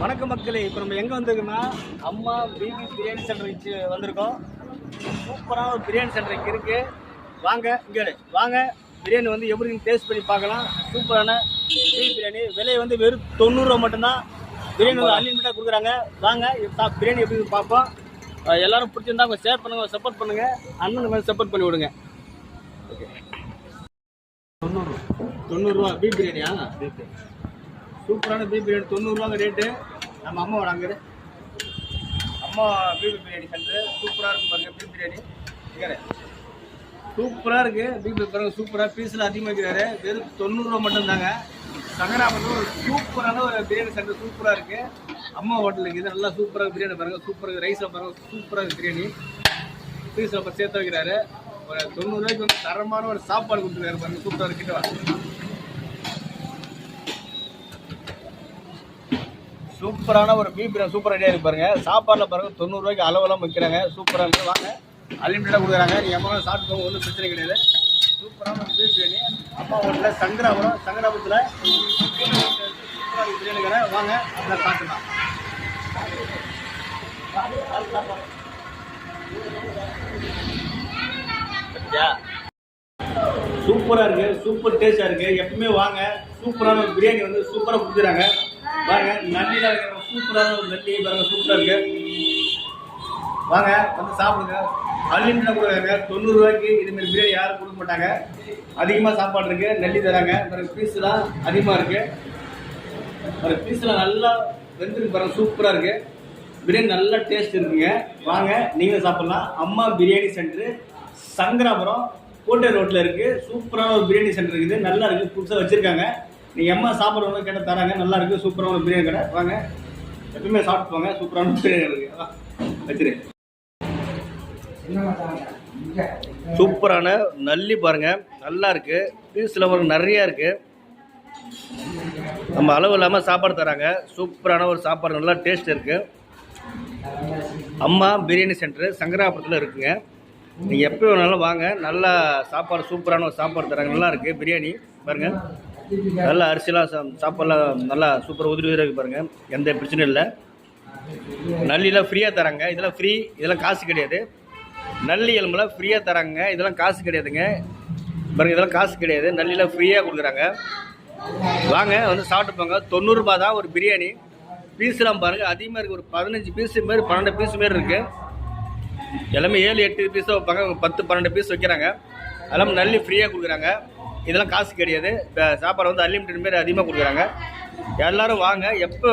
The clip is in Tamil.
வணக்கம் மக்களே, இப்போ நம்ம எங்கே வந்திருக்கோம்னா அம்மா பிபி பிரியாணி சென்டருக்கு வந்திருக்கோம். சூப்பரான ஒரு பிரியாணி சென்டர் இங்கே இருக்குது. வாங்க இங்கே வாங்க, பிரியாணி வந்து எப்படி டேஸ்ட் பண்ணி பார்க்கலாம். சூப்பரான பீஃப் பிரியாணி, விலை வந்து வெறும் 90 ரூபா மட்டும்தான். பிரியாணி வந்து அன்லிமிட்டாக கொடுக்குறாங்க. வாங்க பிரியாணி எப்படி பார்ப்போம். எல்லோரும் பிடிச்சிருந்தா கொஞ்சம் ஷேர் பண்ணுங்கள், சப்போர்ட் பண்ணுங்கள். அண்ணனுக்கு கொஞ்சம் சப்போர்ட் பண்ணி விடுங்க. ஓகே, 90 ரூபா பீஃப் பிரியாணியா? சூப்பரான பீஃப் பிரியாணி 90 ரூபாங்க ரேட்டு. நம்ம அம்மா வராங்க, அம்மா பீஃப் பிரியாணி சென்டர். சூப்பராக இருக்கும் பாருங்க பீஃப் பிரியாணி. இங்கே சூப்பராக இருக்குது பீஃப் பாருங்க. சூப்பராக பீஸில் அதிகமாக வைக்கிறாரு. வெறும் 90 ரூபா மட்டும்தாங்க. சங்கராபுரத்தில் ஒரு சூப்பரான ஒரு பிரியாணி சென்டர் சூப்பராக இருக்குது. அம்மா ஹோட்டலுக்கு இது நல்லா சூப்பராக பிரியாணி பாருங்கள். சூப்பராக ரைஸில் பாருங்கள், சூப்பராக பிரியாணி பீஸில் இப்போ சேர்த்து வைக்கிறாரு. ஒரு 90 ரூபாய்க்கு வந்து தரமான ஒரு சாப்பாடு கொடுத்துருக்காரு பாருங்கள். சூப்பராக இருக்கிட்ட சூப்பரான ஒரு பீஃப் பிரியாணி சூப்பர் ஐடியா இருக்கு பாருங்க. சாப்பாடில் பாருங்க 90 ரூபாய்க்கு அளவெல்லாம் வைக்கிறாங்க. சூப்பராக இருக்குது. வாங்க, அன்லிமிட்டடாக கொடுக்குறாங்க. நீங்கள் எவ்வளோ சாப்பிட்டுக்கோங்க, ஒன்றும் பிரச்சனை கிடையாது. சூப்பரான ஒரு பீஃப் பிரியாணி அம்மா ஹோட்டலில் சங்கராபுரத்தில் சூப்பராக பிரியாணி கடை. வாங்க அதில் சாப்பிடலாம். சூப்பராக இருக்குது, சூப்பர் டேஸ்டாக இருக்குது. எப்பவுமே வாங்க, சூப்பரான ஒரு பிரியாணி வந்து சூப்பராக கொடுக்குறாங்க. பாருங்க, நல்லில இருக்கிற சூப்பரான ஒரு நல்லி பாருங்க, சூப்பராக இருக்கு. வாங்க வந்து சாப்பிடுங்க. அன்லிமிட்டடாக கொடுக்குறாங்க. 90 ரூபாய்க்கு இதுமாரி பிரியாணி யாரும் கொடுக்க மாட்டாங்க. அதிகமாக சாப்பாடு இருக்கு, நெல்லி தராங்க. பாருங்க, பீஸ்லாம் அதிகமாக இருக்கு. பாருங்க, பீஸ்லாம் நல்லா வெந்திருக்கு பாருங்க. சூப்பராக இருக்கு பிரியாணி, நல்லா டேஸ்ட் இருக்குங்க. வாங்க நீங்களும் சாப்பிடலாம். அம்மா பிரியாணி சென்டர் சங்கராபுரம் கோட்டை ரோட்டில் இருக்குது. சூப்பரான ஒரு பிரியாணி சென்டர் இருக்குது. நல்லா இருக்குது, புதுசாக வச்சுருக்காங்க. நீங்கள் எம்மா சாப்பிட்றவங்க கேட்டால் தராங்க. நல்லா இருக்குது, சூப்பரான ஒரு பிரியாணி கடை. வாங்க எப்பவுமே சாப்பிட்டு போங்க. சூப்பரான பிரியாணி இருக்குது. அதான் வச்சுரு. சூப்பரான நல்லி பாருங்க, நல்லா இருக்குது. பீஸில் ஒரு நிறையா இருக்குது. நம்ம அளவு இல்லாமல் சாப்பாடு தராங்க. சூப்பரான ஒரு சாப்பாடு, நல்லா டேஸ்ட் இருக்குது. அம்மா பிரியாணி சென்டர் சங்கராபுரத்தில் இருக்குங்க. நீங்கள் எப்போ வேணாலும் வாங்க. நல்லா சாப்பாடு, சூப்பரான ஒரு சாப்பாடு தராங்க. நல்லா இருக்குது பிரியாணி பாருங்கள். நல்லா அரிசிலாம் சாப்பாடுலாம் நல்லா சூப்பராக உதிரி இருக்குது பாருங்கள். எந்த பிரச்சனையும் இல்லை. நல்லிலாம் ஃப்ரீயாக தராங்க. இதெல்லாம் ஃப்ரீ, இதெல்லாம் காசு கிடையாது. நல்லி எலும்புலாம் ஃப்ரீயாக தராங்க. இதெல்லாம் காசு கிடையாதுங்க பாருங்கள். இதெல்லாம் காசு கிடையாது, நல்லிலாம் ஃப்ரீயாக கொடுக்குறாங்க. வாங்க வந்து சாப்பிட்டு போங்க. 90 ரூபா தான் ஒரு பிரியாணி. பீஸ்லாம் பாருங்கள் அதிகமாக இருக்குது. ஒரு 15 பீஸு மாரி 12 பீஸ் மாரி இருக்குது. எல்லாமே 7-8 பீஸ் தான் வைப்பாங்க. 10-12 பீஸ் வைக்கிறாங்க. அதெல்லாம் நல்லி ஃப்ரீயாக கொடுக்குறாங்க. இதெல்லாம் காசு கிடையாது. சாப்பாடு வந்து அன்லிமிட்டட் மாரி அதிகமாக கொடுக்குறாங்க. எல்லோரும் வாங்க, எப்போ